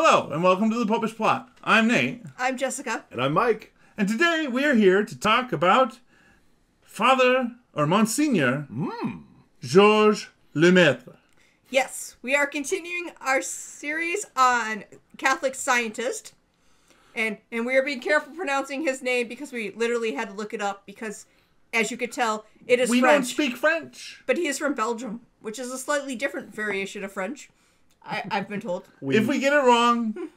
Hello, and welcome to the Popish Plot. I'm Nate. I'm Jessica. And I'm Mike. And today we are here to talk about Father, or Monsignor Georges Lemaître. Yes, we are continuing our series on Catholic scientist. And we are being careful pronouncing his name because we literally had to look it up because, as you could tell, it is We French. don't speak French. But he is from Belgium, which is a slightly different variation of French, I've been told. If we get it wrong,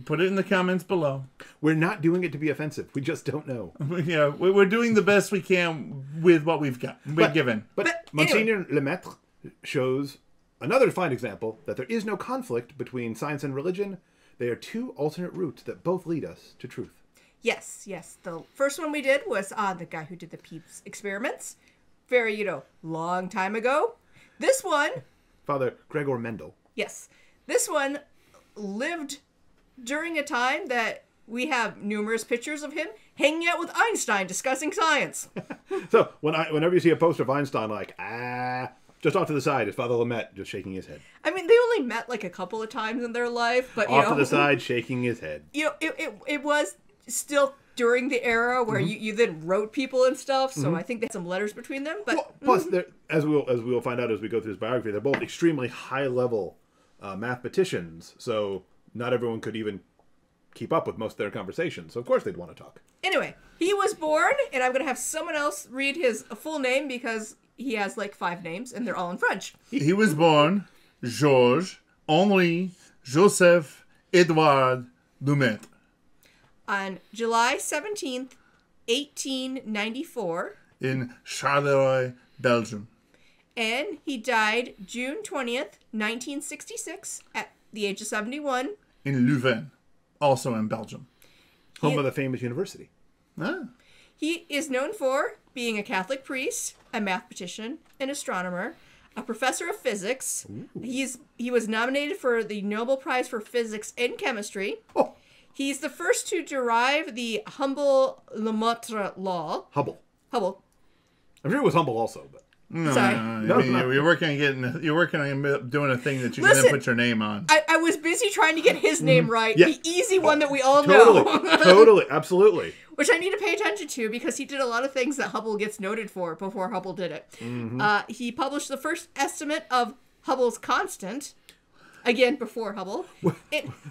put it in the comments below. We're not doing it to be offensive. We just don't know. Yeah, we're doing the best we can with what we've got. We're given. But Monsignor Lemaître shows another fine example that there is no conflict between science and religion. They are two alternate routes that both lead us to truth. Yes. The first one we did was on the guy who did the Peeps experiments. Very, long time ago. This one... Father Gregor Mendel. Yes. This one lived during a time that we have numerous pictures of him hanging out with Einstein discussing science. So whenever you see a poster of Einstein, just off to the side is Father Lemaître just shaking his head. I mean, they only met like a couple of times in their life, but Off to the side, shaking his head. It was still during the era where you then wrote people and stuff, so I think they had some letters between them. But Plus, as we will find out as we go through his biography, they're both extremely high-level mathematicians, so not everyone could even keep up with most of their conversations. So, of course, they'd want to talk. Anyway, he was born, and I'm going to have someone else read his full name because he has like 5 names, and they're all in French. He was born Georges Henri Joseph Edouard Lemaître On July 17th, 1894. in Charleroi, Belgium. And he died June 20th, 1966, at the age of 71. In Leuven, also in Belgium. Home of the famous university. Ah. He is known for being a Catholic priest, a mathematician, an astronomer, a professor of physics. He was nominated for the Nobel Prize for Physics and Chemistry. Oh. He's the first to derive the Hubble-Lemaitre Law. Hubble. I'm sure it was Humble also, but... Sorry. You're working on doing a thing that you Listen, didn't put your name on. I was busy trying to get his name right. Yeah. The easy one that we all Totally. know. Totally. Absolutely. Which I need to pay attention to because he did a lot of things that Hubble gets noted for before Hubble did it. He published the first estimate of Hubble's constant. Again, before Hubble.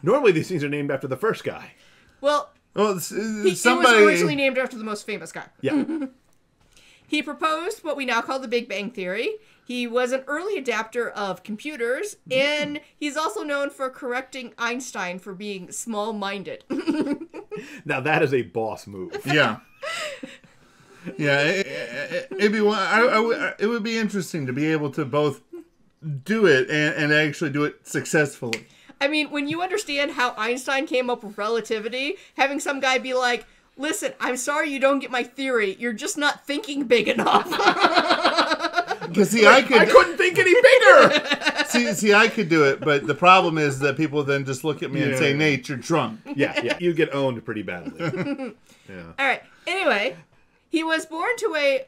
Normally these things are named after the first guy. Well, he was originally named after the most famous guy. Yeah. He proposed what we now call the Big Bang Theory. He was an early adapter of computers, and he's also known for correcting Einstein for being small-minded. Now that is a boss move. Yeah. Yeah, it would be interesting to be able to both do it and actually do it successfully. I mean, when you understand how Einstein came up with relativity, having some guy be like, listen, I'm sorry you don't get my theory. You're just not thinking big enough. Because I couldn't think any bigger. see, I could do it, but the problem is that people then just look at me and say, Nate, you're drunk. Yeah. You get owned pretty badly. Yeah. All right. Anyway, he was born to a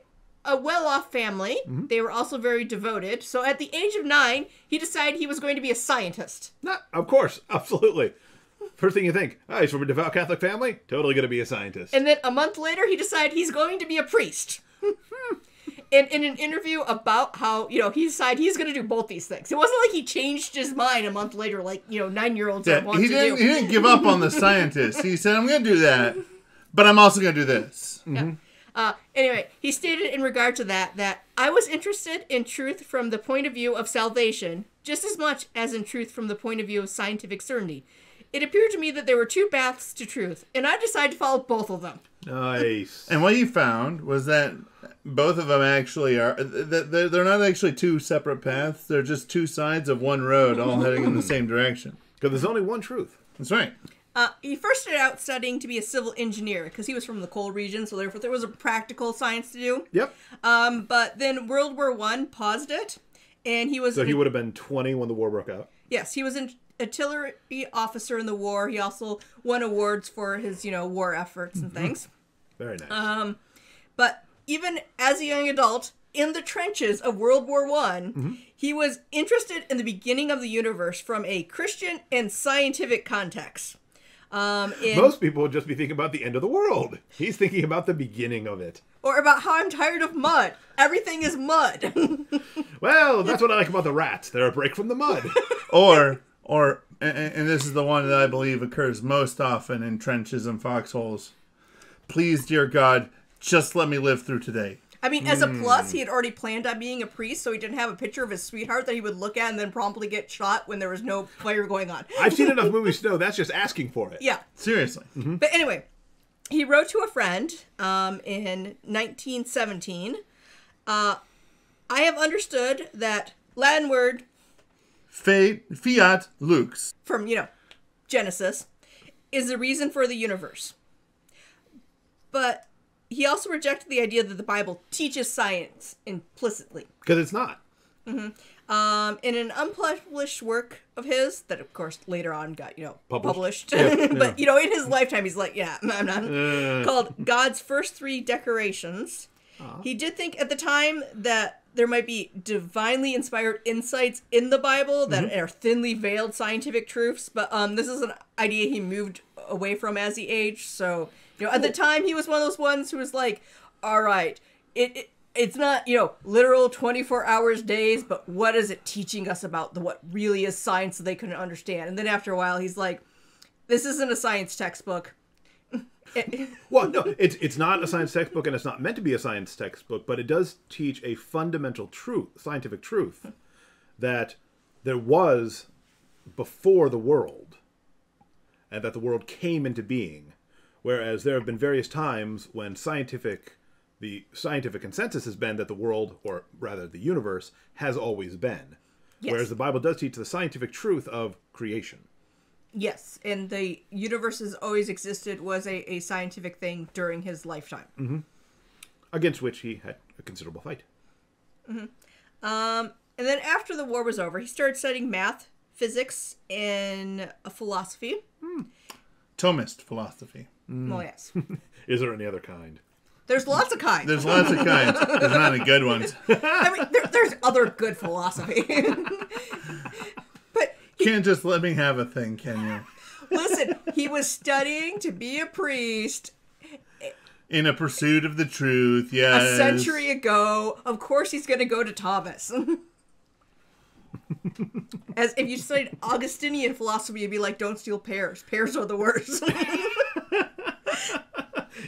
well-off family. They were also very devoted. So at the age of 9, he decided he was going to be a scientist. Of course. Absolutely. First thing you think, he's from a devout Catholic family? Totally going to be a scientist. And then a month later, he decided he's going to be a priest. And in an interview about how, he decided he's going to do both these things. It wasn't like he changed his mind a month later like, 9-year-olds want to do. He didn't give up on the scientist. He said, I'm going to do that, but I'm also going to do this. Yeah. Anyway, he stated in regard to that I was interested in truth from the point of view of salvation, just as much as in truth from the point of view of scientific certainty. It appeared to me that there were 2 paths to truth, and I decided to follow both of them. Nice. And what he found was that both of them actually are, they're not actually 2 separate paths. They're just 2 sides of one road all heading in the same direction. Because there's only one truth. That's right. He first started out studying to be a civil engineer because he was from the coal region, so therefore there was a practical science to do. Yep. But then World War I paused it, and he was... So he would have been 20 when the war broke out? Yes, he was an artillery officer in the war. He also won awards for his, war efforts and things. Very nice. But even as a young adult, in the trenches of World War I, he was interested in the beginning of the universe from a Christian and scientific context. Most people would just be thinking about the end of the world. He's thinking about the beginning of it. Or about how I'm tired of mud. Everything is mud. Well, that's what I like about the rats. They're a break from the mud. Or, and this is the one that I believe occurs most often in trenches and foxholes. Please, dear God, just let me live through today. I mean, as a plus, he had already planned on being a priest, so he didn't have a picture of his sweetheart that he would look at and then promptly get shot when there was no fire going on. I've seen enough movies to know that's just asking for it. Yeah. Seriously. But anyway, he wrote to a friend in 1917, I have understood that Latin word Fiat lux. from, Genesis is the reason for the universe. But he also rejected the idea that the Bible teaches science implicitly. Because it's not. In an unpublished work of his, that of course later on got, published. But, in his lifetime, he's like, I'm not. Called God's First Three Decorations. He did think at the time that there might be divinely inspired insights in the Bible that are thinly veiled scientific truths. But this is an idea he moved away from as he aged. So, at the time, he was one of those ones who was like, all right, it's not, literal 24 hours days, but what is it teaching us about what really is science that they couldn't understand? And then after a while, he's like, this isn't a science textbook. Well, no, it's not a science textbook, and it's not meant to be a science textbook, but it does teach a fundamental truth, scientific truth, that there was before the world, and that the world came into being. Whereas there have been various times when the scientific consensus has been that the world, or rather the universe, has always been. Yes. Whereas the Bible does teach the scientific truth of creation. Yes, and the universe has always existed was a scientific thing during his lifetime. Against which he had a considerable fight. And then after the war was over, he started studying math, physics, and philosophy. Thomist philosophy. Well, yes. Is there any other kind? There's lots of kinds. There's lots of kinds. There's not any good ones. I mean, there's other good philosophy. But you can't just let me have a thing, can you? Listen, he was studying to be a priest. In a pursuit of the truth, yes. A century ago. Of course he's going to go to Thomas. As if you studied Augustinian philosophy, you'd be like, don't steal pears. Pears are the worst.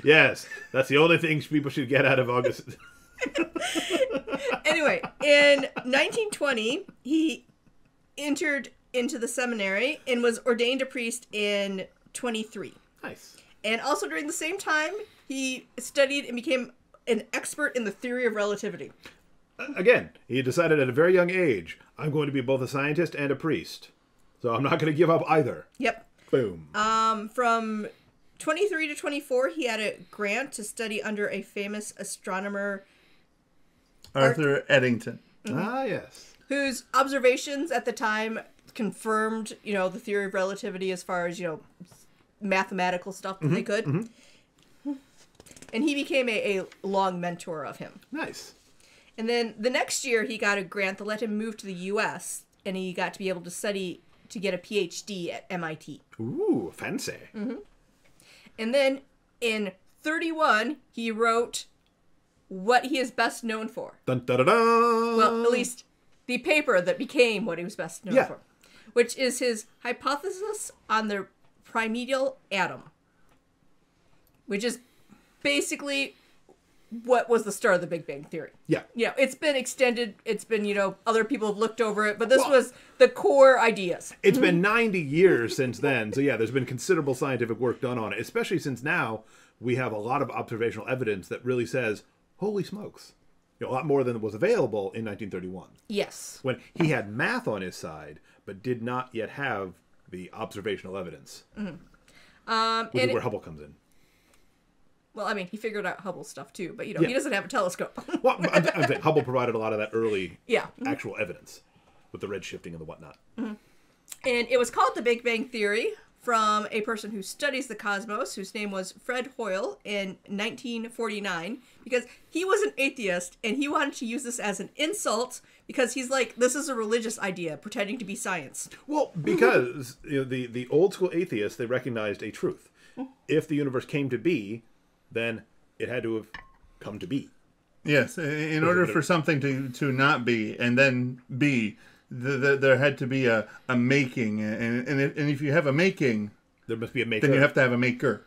Yes, that's the only thing people should get out of August. Anyway, in 1920, he entered into the seminary and was ordained a priest in 23. Nice. And also during the same time, he studied and became an expert in the theory of relativity. Again, he decided at a very young age, I'm going to be both a scientist and a priest. So I'm not going to give up either. Yep. Boom. From 23 to 24, he had a grant to study under a famous astronomer, Arthur Eddington. Ah, yes. Whose observations at the time confirmed, the theory of relativity as far as, mathematical stuff that they could. And he became a long mentor of him. Nice. And then the next year, he got a grant that let him move to the U.S., and he got to be able to study to get a Ph.D. at MIT. Ooh, fancy. And then in 31, he wrote what he is best known for. Dun, da, da, da. Well, at least the paper that became what he was best known for. Which is his hypothesis on the Primeval Atom. Which is basically what was the start of the Big Bang Theory. Yeah. Yeah, it's been extended. It's been, other people have looked over it. But this was the core ideas. It's been 90 years since then. So, yeah, there's been considerable scientific work done on it, especially since now we have a lot of observational evidence that really says, holy smokes, a lot more than was available in 1931. Yes. When he had math on his side, but did not yet have the observational evidence. Which is where Hubble comes in. Well, I mean, he figured out Hubble stuff too, but, he doesn't have a telescope. Well, I'm saying Hubble provided a lot of that early actual evidence with the red shifting and the whatnot. And it was called the Big Bang Theory from a person who studies the cosmos, whose name was Fred Hoyle, in 1949, because he was an atheist, and he wanted to use this as an insult, because he's like, this is a religious idea, pretending to be science. Well, because the old school atheists, they recognized a truth. If the universe came to be, then it had to have come to be. Yes, in order for something to not be and then be, there had to be a making, and if you have a making, there must be a maker. Then you have to have a maker.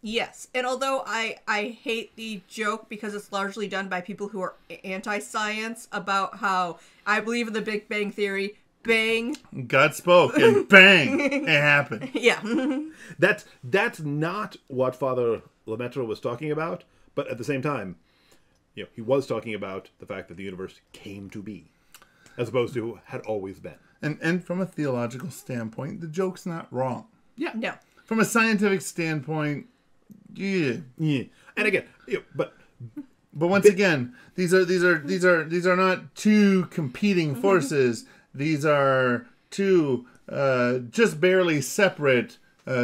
Yes, and although I hate the joke because it's largely done by people who are anti-science about how I believe in the Big Bang Theory, bang. God spoke, and bang, it happened. Yeah. That's not what Father Lemaitre was talking about, but at the same time, he was talking about the fact that the universe came to be, as opposed to had always been. And from a theological standpoint, the joke's not wrong. Yeah. No. From a scientific standpoint, yeah. And again, but once again, these are not two competing forces. These are two just barely separate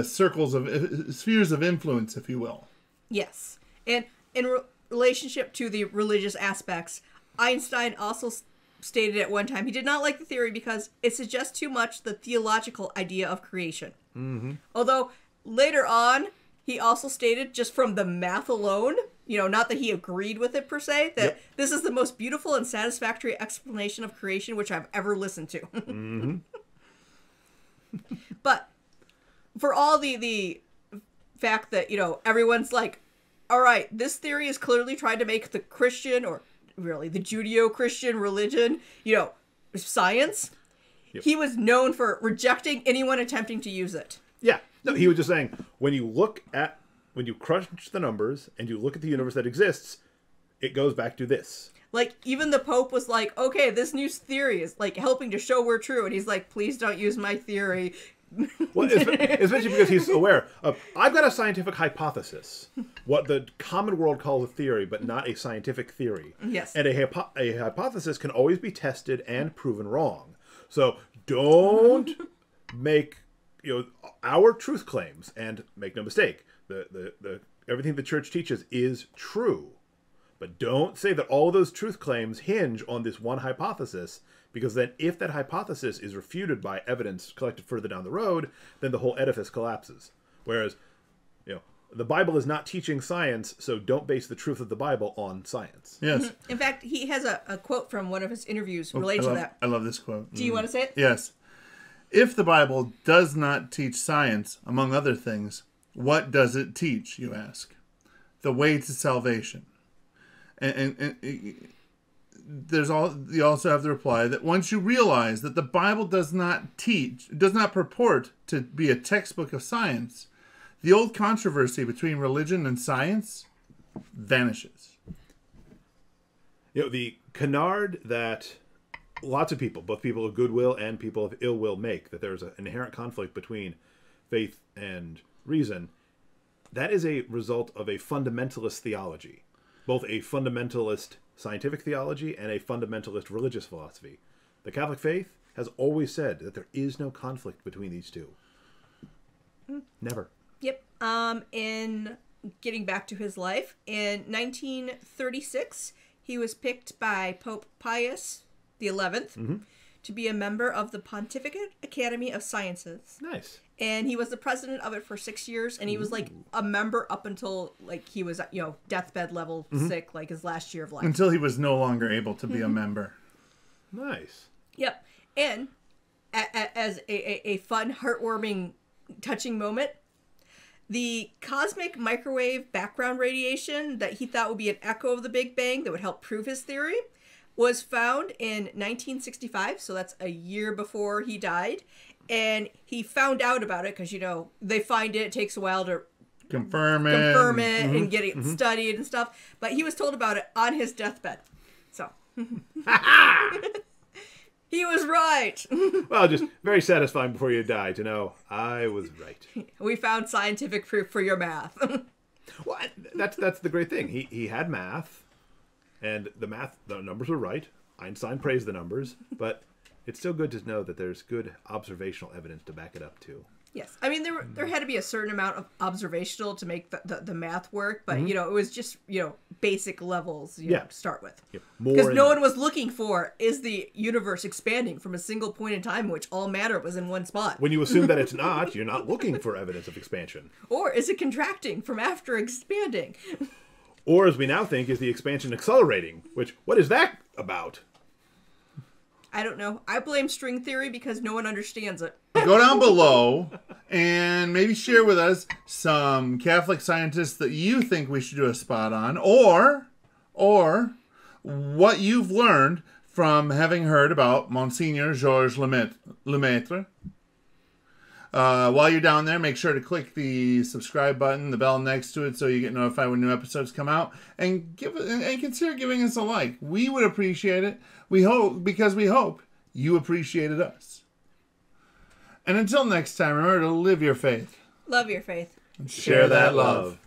spheres of influence, if you will. Yes, and in relationship to the religious aspects, Einstein also stated at one time he did not like the theory because it suggests too much the theological idea of creation. Mm-hmm. Although later on, he also stated, just from the math alone, not that he agreed with it per se, that this is the most beautiful and satisfactory explanation of creation which I've ever listened to. Mm-hmm. But for all the fact that, everyone's like, all right, this theory is clearly trying to make the Christian, or really the Judeo-Christian religion, science. Yep. He was known for rejecting anyone attempting to use it. Yeah. No, he was just saying, when you crunch the numbers and you look at the universe that exists, it goes back to this. Like, even the Pope was like, okay, this new theory is, like, helping to show we're true. And he's like, please don't use my theory. Well, especially because he's aware of, I've got a scientific hypothesis, what the common world calls a theory, but not a scientific theory. Yes. And a hypothesis can always be tested and proven wrong. So don't make our truth claims, and make no mistake, the everything the church teaches is true. But don't say that all of those truth claims hinge on this one hypothesis, because then if that hypothesis is refuted by evidence collected further down the road, then the whole edifice collapses. Whereas, the Bible is not teaching science, so don't base the truth of the Bible on science. Yes. In fact, he has a quote from one of his interviews related to that. I love this quote. Do you want to say it? Yes. If the Bible does not teach science, among other things, what does it teach, you ask? The way to salvation. And you also have the reply that once you realize that the Bible does not purport to be a textbook of science, the old controversy between religion and science vanishes. The canard that lots of people, both people of goodwill and people of ill will, make, that there's an inherent conflict between faith and reason, that is a result of a fundamentalist theology. Both a fundamentalist scientific theology and a fundamentalist religious philosophy. The Catholic faith has always said that there is no conflict between these two. Never. Yep. In getting back to his life, in 1936, he was picked by Pope Pius XI to be a member of the Pontifical Academy of Sciences. Nice. And he was the president of it for 6 years, and he was like a member up until he was deathbed level sick, like his last year of life. Until he was no longer able to be a member. Nice. Yep. And as a fun, heartwarming, touching moment, the cosmic microwave background radiation that he thought would be an echo of the Big Bang that would help prove his theory was found in 1965, so that's a year before he died. And he found out about it because, they find it takes a while to confirm it and get it studied and stuff. But he was told about it on his deathbed. So he was right. Well, just very satisfying before you die to know I was right. We found scientific proof for your math. Well, that's the great thing. He had math, and the numbers were right. Einstein praised the numbers, but it's still good to know that there's good observational evidence to back it up too. Yes, I mean there had to be a certain amount of observational to make the math work, but you know it was just basic levels you know, to start with. Because no one was looking for is the universe expanding from a single point in time in which all matter was in one spot. When you assume that it's not, you're not looking for evidence of expansion. Or is it contracting from after expanding? Or as we now think, is the expansion accelerating? Which what is that about? I don't know. I blame string theory because no one understands it. Go down below and maybe share with us some Catholic scientists that you think we should do a spot on, or what you've learned from having heard about Monsignor Georges Lemaître. While you're down there, make sure to click the subscribe button, the bell next to it, so you get notified when new episodes come out, and consider giving us a like. We would appreciate it. We hope you appreciated us. And until next time, remember to live your faith. Love your faith. And share that love.